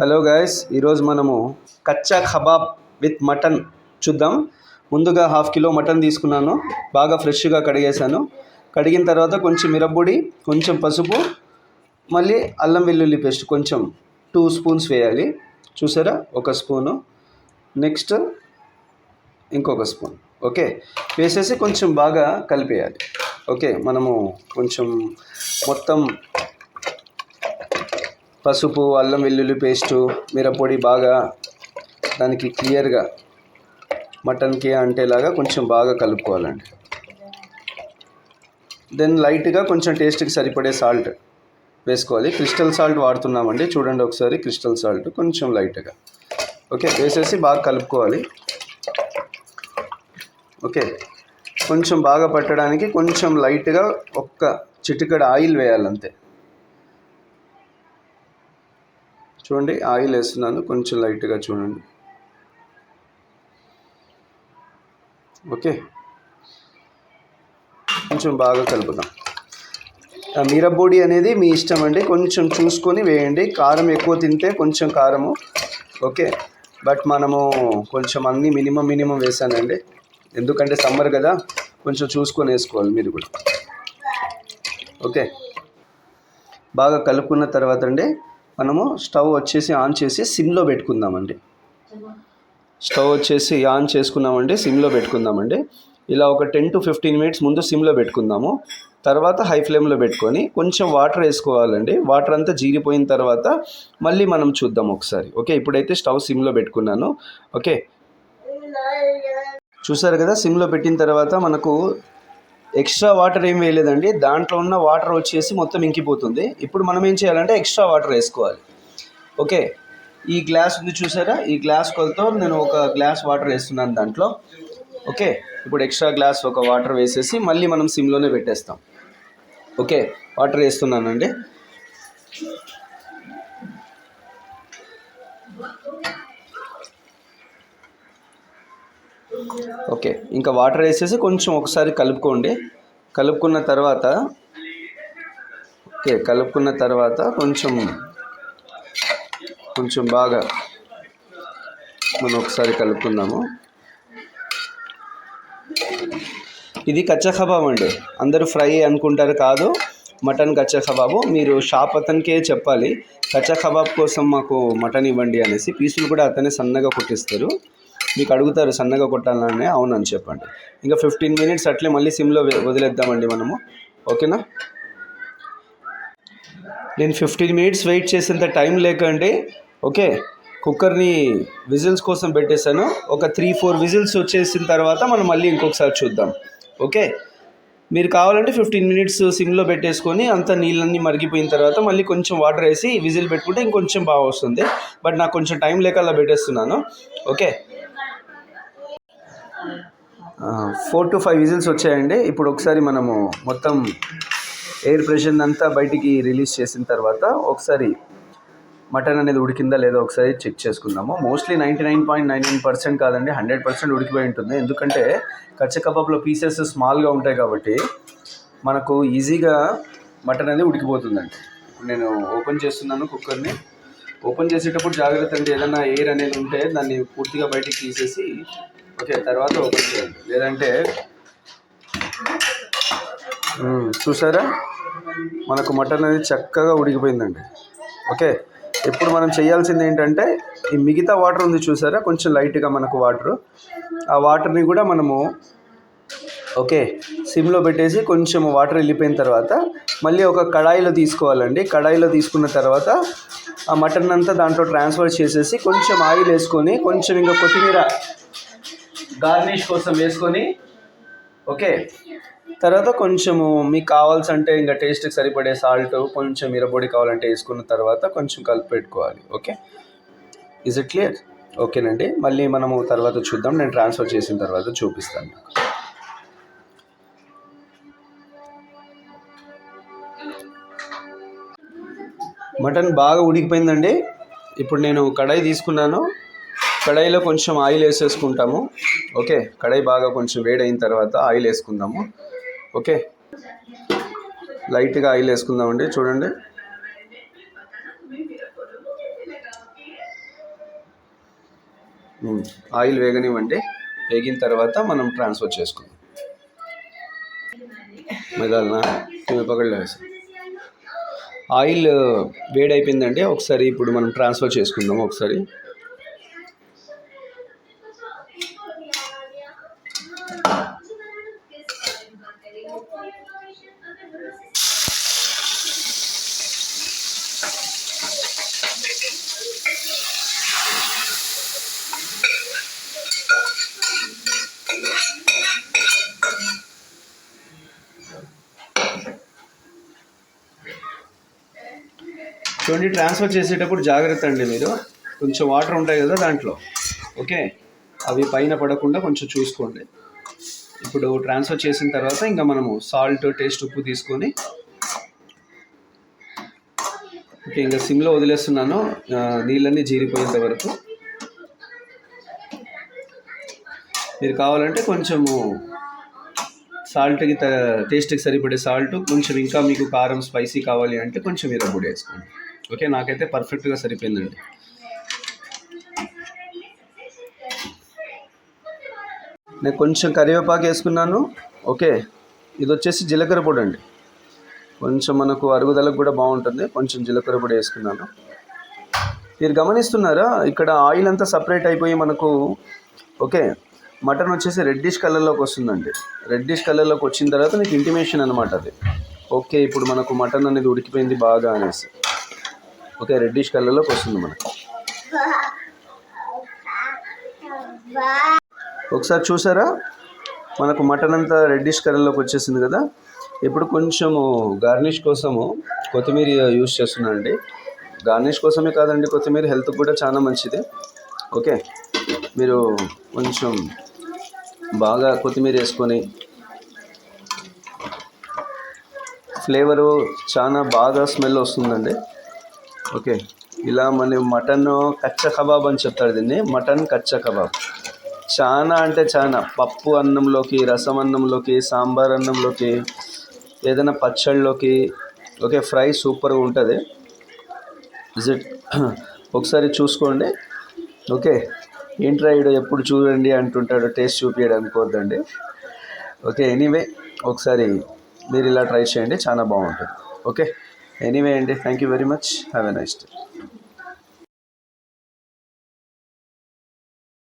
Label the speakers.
Speaker 1: Hello guys, ఈరోజు మనము కచ్చా kebab with mutton చూద్దాం. ముందుగా 1/2 కిలో మటన్ తీసుకున్నాను. బాగా ఫ్రెష్గా కడిగేశాను. కడిగిన తర్వాత కొంచెం మిరప్పొడి, కొంచెం పసుపు, మళ్ళీ అల్లం వెల్లుల్లి పేస్ట్ కొంచెం 2 స్పూన్స్ వేయాలి. చూసారా, 1 స్పూను, నెక్స్ట్ ఇంకొక స్పూన్. ఓకే, వేసేసి కొంచెం బాగా కలిపేయాలి. ఓకే, మనము కొంచెం మొత్తం పసుపు, అల్లం వెల్లుల్లి పేస్టు, మిరప్పొడి బాగా దానికి క్లియర్గా మటన్కి అంటేలాగా కొంచెం బాగా కలుపుకోవాలండి. దెన్ లైట్గా కొంచెం టేస్ట్కి సరిపడే సాల్ట్ వేసుకోవాలి. క్రిస్టల్ సాల్ట్ వాడుతున్నామండి, చూడండి ఒకసారి. క్రిస్టల్ సాల్ట్ కొంచెం లైట్గా. ఓకే, వేసేసి బాగా కలుపుకోవాలి. ఓకే, కొంచెం బాగా పట్టడానికి కొంచెం లైట్గా ఒక్క చిటికెడు ఆయిల్ వేయాలంతే. చూడండి, ఆయిల్ వేస్తున్నాను కొంచెం లైట్గా, చూడండి. ఓకే, కొంచెం బాగా కలుపుదాం. మిరప్పొడి అనేది మీ ఇష్టం అండి, కొంచెం చూసుకొని వేయండి. కారం ఎక్కువ తింటే కొంచెం కారము. ఓకే, బట్ మనము కొంచెం అన్నీ మినిమం వేసానండి, ఎందుకంటే సమ్మర్ కదా, కొంచెం చూసుకొని వేసుకోవాలి మీరు కూడా. ఓకే, బాగా కలుపుకున్న తర్వాత అండి మనము స్టవ్ వచ్చేసి ఆన్ చేసి సిమ్లో పెట్టుకుందామండి. స్టవ్ వచ్చేసి ఆన్ చేసుకున్నామండి, సిమ్లో పెట్టుకుందామండి. ఇలా ఒక 10 to 15 మినిట్స్ ముందు సిమ్లో పెట్టుకుందాము. తర్వాత హై ఫ్లేమ్లో పెట్టుకొని కొంచెం వాటర్ వేసుకోవాలండి. వాటర్ అంతా జీరిపోయిన తర్వాత మళ్ళీ మనం చూద్దాం ఒకసారి. ఓకే, ఇప్పుడైతే స్టవ్ సిమ్లో పెట్టుకున్నాను. ఓకే, చూసారు కదా, సిమ్లో పెట్టిన తర్వాత మనకు ఎక్స్ట్రా వాటర్ ఏం వేయలేదండి. దాంట్లో ఉన్న వాటర్ వచ్చేసి మొత్తం ఇంకిపోతుంది. ఇప్పుడు మనం ఏం చేయాలంటే ఎక్స్ట్రా వాటర్ వేసుకోవాలి. ఓకే, ఈ గ్లాస్ ఉంది చూసారా, ఈ గ్లాస్ కొలతో నేను ఒక గ్లాస్ వాటర్ వేస్తున్నాను దాంట్లో. ఓకే, ఇప్పుడు ఎక్స్ట్రా గ్లాస్ ఒక వాటర్ వేసేసి మళ్ళీ మనం సిమ్లోనే పెట్టేస్తాం. ఓకే, వాటర్ వేస్తున్నానండి. ఓకే, ఇంకా వాటర్ వేసేసి కొంచెం ఒకసారి కలుపుకోండి. కలుపుకున్న తర్వాత కొంచెం బాగా మనం ఒకసారి కలుపుకుందాము. ఇది కచ్చా కబాబ్ అండి, అందరూ ఫ్రై అనుకుంటారు, కాదు, మటన్ కచ్చా కబాబు. మీరు షాప్ అతనికే చెప్పాలి, కచ్చా కబాబ్ కోసం మాకు మటన్ ఇవ్వండి అనేసి. పీసులు కూడా అతనే సన్నగా కొట్టిస్తారు. మీకు అడుగుతారు సన్నగా కొట్టాలని, అవునని చెప్పండి. ఇంకా 15 మినిట్స్ అట్లే మళ్ళీ సిమ్లో వదిలేద్దామండి మనము. ఓకేనా, నేను 15 మినిట్స్ వెయిట్ చేసేంత టైం లేకండి. ఓకే, కుక్కర్ని విజిల్స్ కోసం పెట్టేశాను. ఒక 3-4 విజిల్స్ వచ్చేసిన తర్వాత మనం మళ్ళీ ఇంకొకసారి చూద్దాం. ఓకే, మీరు కావాలంటే 15 మినిట్స్ సిమ్లో పెట్టేసుకొని అంత నీళ్ళన్నీ మరిగిపోయిన తర్వాత మళ్ళీ కొంచెం వాటర్ వేసి విజిల్ పెట్టుకుంటే ఇంకొంచెం బాగా వస్తుంది. బట్ నాకు కొంచెం టైం లేక అలా పెట్టేస్తున్నాను. ఓకే, 4 to 5 విజిల్స్ వచ్చాయండి. ఇప్పుడు ఒకసారి మనము మొత్తం ఎయిర్ ప్రెషర్ అంతా బయటికి రిలీజ్ చేసిన తర్వాత ఒకసారి మటన్ అనేది ఉడికిందా లేదో ఒకసారి చెక్ చేసుకుందాము. మోస్ట్లీ 99.99% కాదండి, 100% ఉడికిపోయి ఉంటుంది. ఎందుకంటే కచ్చా కబాబ్లో పీసెస్ స్మాల్గా ఉంటాయి కాబట్టి మనకు ఈజీగా మటన్ అనేది ఉడికిపోతుందండి. ఇప్పుడు నేను ఓపెన్ చేస్తున్నాను కుక్కర్ని. ఓపెన్ చేసేటప్పుడు జాగ్రత్త అండి, ఏదైనా ఎయిర్ అనేది ఉంటే దాన్ని పూర్తిగా బయటికి తీసేసి ఓకే తర్వాత ఓపెన్ చేయండి, లేదంటే చూసారా, మనకు మటన్ అనేది చక్కగా ఉడికిపోయిందండి. ఓకే, ఇప్పుడు మనం చేయాల్సింది ఏంటంటే ఈ మిగతా వాటర్ ఉంది చూసారా, కొంచెం లైట్గా మనకు వాటరు, ఆ వాటర్ని కూడా మనము ఓకే సిమ్లో పెట్టేసి కొంచెం వాటర్ వెళ్ళిపోయిన తర్వాత మళ్ళీ ఒక కడాయిలో తీసుకోవాలండి. కడాయిలో తీసుకున్న తర్వాత ఆ మటన్ అంతా దాంట్లో ట్రాన్స్ఫర్ చేసేసి కొంచెం ఆయిల్ వేసుకొని కొంచెం ఇంకా కొత్తిమీర గార్నిష్ కోసం వేసుకొని ఓకే తర్వాత కొంచెము మీకు కావాల్సింటే ఇంకా టేస్ట్కి సరిపడే సాల్ట్, కొంచెం మిరప్పొడి కావాలంటే వేసుకున్న తర్వాత కొంచెం కలిపి పెట్టుకోవాలి. Okay, is it clear? ఓకేనండి, మళ్ళీ మనము తర్వాత చూద్దాం. నేను ట్రాన్స్ఫర్ చేసిన తర్వాత చూపిస్తాను. మటన్ బాగా ఉడికిపోయిందండి. ఇప్పుడు నేను కడాయి తీసుకున్నాను. కడాయిలో కొంచెం ఆయిల్ వేసేసుకుంటాము. ఓకే, కడాయి బాగా కొంచెం వేడైన తర్వాత ఆయిల్ వేసుకుందాము. ఓకే, లైట్గా ఆయిల్ వేసుకుందామండి. చూడండి, ఆయిల్ వేగనివ్వండి. వేగిన తర్వాత మనం ట్రాన్స్ఫర్ చేసుకుందాం. మెదాలనా పకడ్లో వేసి ఆయిల్ వేడైపోయిందండి. ఒకసారి ఇప్పుడు మనం ట్రాన్స్ఫర్ చేసుకుందాం. ఒకసారి చూడండి, ట్రాన్స్ఫర్ చేసేటప్పుడు జాగ్రత్త అండి. మీరు కొంచెం వాటర్ ఉంటాయి కదా దాంట్లో, ఓకే, అవి పైన పడకుండా కొంచెం చూసుకోండి. ఇప్పుడు ట్రాన్స్ఫర్ చేసిన తర్వాత ఇంకా మనము సాల్ట్, టేస్ట్ ఉప్పు తీసుకొని ఓకే ఇంకా సిమ్లో వదిలేస్తున్నాను నీళ్ళన్నీ జీరిపోయేంత వరకు. మీరు కావాలంటే కొంచెము సాల్ట్కి టేస్ట్కి సరిపడే సాల్ట్, కొంచెం ఇంకా మీకు కారం స్పైసీ కావాలి అంటే కొంచెం మీరు పొడి వేసుకోండి. ఓకే, నాకైతే పర్ఫెక్ట్గా సరిపోయిందండి. నేను కొంచెం కరివేపాకు వేసుకున్నాను. ఓకే, ఇది వచ్చేసి జీలకర్ర పొడి అండి. కొంచెం మనకు అరుగుదలకు కూడా బాగుంటుంది. కొంచెం జీలకర్ర పొడి వేసుకున్నాను. మీరు గమనిస్తున్నారా, ఇక్కడ ఆయిల్ అంతా సపరేట్ అయిపోయి మనకు ఓకే మటన్ వచ్చేసి రెడ్డిష్ కలర్లోకి వస్తుందండి. రెడ్డిష్ కలర్లోకి వచ్చిన తర్వాత మీకు ఇంటిమేషన్ అనమాట అది. ఓకే, ఇప్పుడు మనకు మటన్ అనేది ఉడికిపోయింది బాగా అనేసి. ఓకే, రెడ్డిష్ కలర్లోకి వస్తుంది మనకు. ఒకసారి చూసారా, మనకు మటన్ అంతా రెడ్డిష్ కలర్లోకి వచ్చేసింది కదా. ఇప్పుడు కొంచెము గార్నిష్ కోసము కొత్తిమీర యూస్ చేస్తున్నానండి. గార్నిష్ కోసమే కాదండి, కొత్తిమీర హెల్త్కి కూడా చాలా మంచిది. ఓకే, మీరు కొంచెం బాగా కొత్తిమీర వేసుకొని ఫ్లేవరు చాలా బాగా స్మెల్ వస్తుందండి. ఓకే, ఇలా మన మటన్ కచ్చా కబాబ్ అని చెప్తారు దీన్ని, మటన్ కచ్చా కబాబ్. చాలా అంటే చాలా పప్పు అన్నంలోకి, రసం అన్నంలోకి, సాంబార్ అన్నంలోకి, ఏదైనా పచ్చళ్ళలోకి ఓకే ఫ్రై సూపర్గా ఉంటుంది. విజిట్ ఒకసారి చూసుకోండి. ఓకే, ఏంట్రా ఈడు ఎప్పుడు చూడండి అంటుంటాడు, టేస్ట్ చూపించడానికి వద్దండి. ఓకే, ఎనీవే ఒకసారి మీరు ఇలా ట్రై చేయండి, చాలా బాగుంటుంది. ఓకే, ఎనీవే అండి, thank you very much, have a nice day.